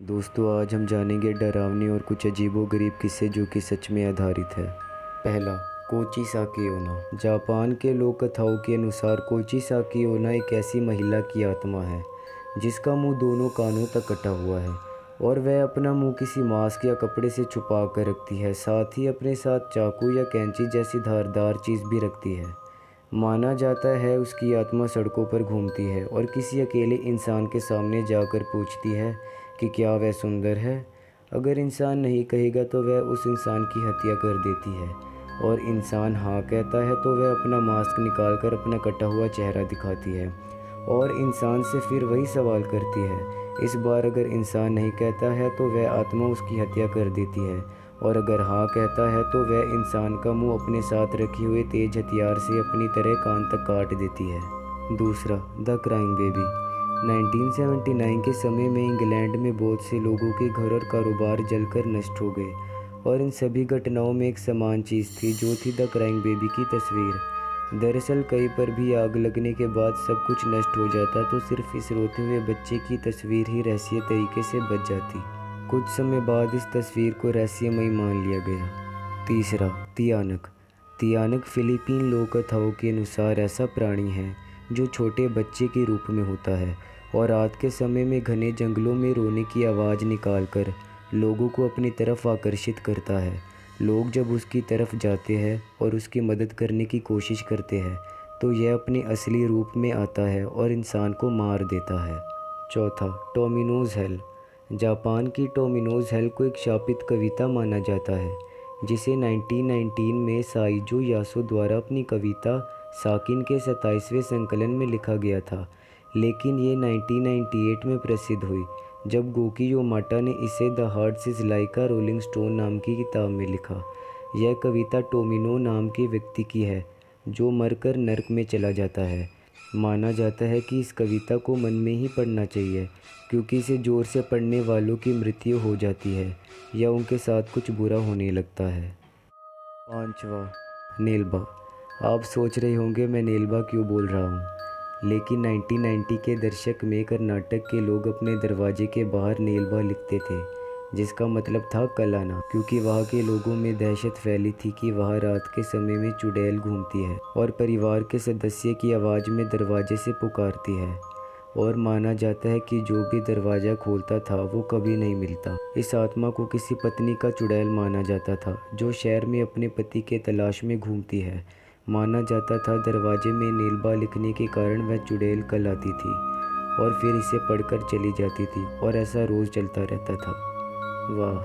दोस्तों आज हम जानेंगे डरावनी और कुछ अजीबोगरीब किस्से जो कि सच में आधारित है। पहला, कोची साकी ओना। जापान के लोक कथाओं के अनुसार कोची साकी ओना एक ऐसी महिला की आत्मा है जिसका मुंह दोनों कानों तक कटा हुआ है और वह अपना मुंह किसी मास्क या कपड़े से छुपा कर रखती है। साथ ही अपने साथ चाकू या कैंची जैसी धारदार चीज़ भी रखती है। माना जाता है उसकी आत्मा सड़कों पर घूमती है और किसी अकेले इंसान के सामने जाकर पूछती है कि क्या वह सुंदर है। अगर इंसान नहीं कहेगा तो वह उस इंसान की हत्या कर देती है और इंसान हाँ कहता है तो वह अपना मास्क निकालकर अपना कटा हुआ चेहरा दिखाती है और इंसान से फिर वही सवाल करती है। इस बार अगर इंसान नहीं कहता है तो वह आत्मा उसकी हत्या कर देती है और अगर हाँ कहता है तो वह इंसान का मुंह अपने साथ रखे हुए तेज हथियार से अपनी तरह कान तक काट देती है। दूसरा, द क्राइंग बेबी। 1979 के समय में इंग्लैंड में बहुत से लोगों के घर और कारोबार जलकर नष्ट हो गए और इन सभी घटनाओं में एक समान चीज़ थी जो थी द क्राइंग बेबी की तस्वीर। दरअसल कहीं पर भी आग लगने के बाद सब कुछ नष्ट हो जाता तो सिर्फ इस रोते हुए बच्चे की तस्वीर ही रहस्यमय तरीके से बच जाती। कुछ समय बाद इस तस्वीर को रहस्यमयी मान लिया गया। तीसरा, तियानक। तियानक फिलीपीन लोक कथाओं के अनुसार ऐसा प्राणी है जो छोटे बच्चे के रूप में होता है और रात के समय में घने जंगलों में रोने की आवाज़ निकालकर लोगों को अपनी तरफ आकर्षित करता है। लोग जब उसकी तरफ जाते हैं और उसकी मदद करने की कोशिश करते हैं तो यह अपने असली रूप में आता है और इंसान को मार देता है। चौथा, टोमिनोज हेल। जापान की टोमिनोज हेल को एक शापित कविता माना जाता है जिसे 1919 में साइजो यासो द्वारा अपनी कविता साकिन के 27वें संकलन में लिखा गया था, लेकिन ये 1998 में प्रसिद्ध हुई जब गोकी योमाटा ने इसे द हार्ट सिज लाइका रोलिंग स्टोन नाम की किताब में लिखा। यह कविता टोमिनो नाम के व्यक्ति की है जो मरकर नर्क में चला जाता है। माना जाता है कि इस कविता को मन में ही पढ़ना चाहिए क्योंकि इसे ज़ोर से पढ़ने वालों की मृत्यु हो जाती है या उनके साथ कुछ बुरा होने लगता है। पांचवा, नेल्बा। आप सोच रहे होंगे मैं नेल्बा क्यों बोल रहा हूँ, लेकिन 1990 के दशक में कर्नाटक के लोग अपने दरवाजे के बाहर नेल्बा लिखते थे जिसका मतलब था कल आना, क्योंकि वहाँ के लोगों में दहशत फैली थी कि वहाँ रात के समय में चुड़ैल घूमती है और परिवार के सदस्य की आवाज़ में दरवाजे से पुकारती है और माना जाता है कि जो भी दरवाज़ा खोलता था वो कभी नहीं मिलता। इस आत्मा को किसी पत्नी का चुड़ैल माना जाता था जो शहर में अपने पति के तलाश में घूमती है। माना जाता था दरवाजे में नेल्बा लिखने के कारण वह चुड़ैल कल आती थी और फिर इसे पढ़कर चली जाती थी और ऐसा रोज़ चलता रहता था। वाह,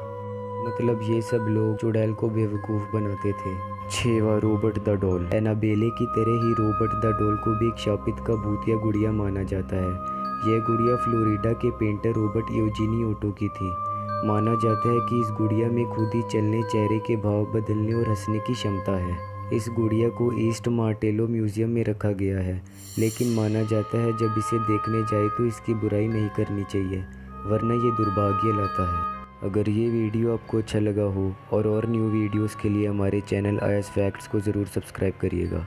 मतलब ये सब लोग चुड़ैल को बेवकूफ़ बनाते थे। छेवा, रॉबर्ट द डॉल। एनाबेले की तरह ही रॉबर्ट द डॉल को भी एक शापित का भूतिया गुड़िया माना जाता है। यह गुड़िया फ्लोरिडा के पेंटर रॉबर्ट यूजीनी ओटो की थी। माना जाता है कि इस गुड़िया में खुद ही चलने, चेहरे के भाव बदलने और हंसने की क्षमता है। इस गुड़िया को ईस्ट मार्टेलो म्यूज़ियम में रखा गया है, लेकिन माना जाता है जब इसे देखने जाए तो इसकी बुराई नहीं करनी चाहिए वरना ये दुर्भाग्य लाता है। अगर ये वीडियो आपको अच्छा लगा हो और न्यू वीडियोस के लिए हमारे चैनल आयस फैक्ट्स को ज़रूर सब्सक्राइब करिएगा।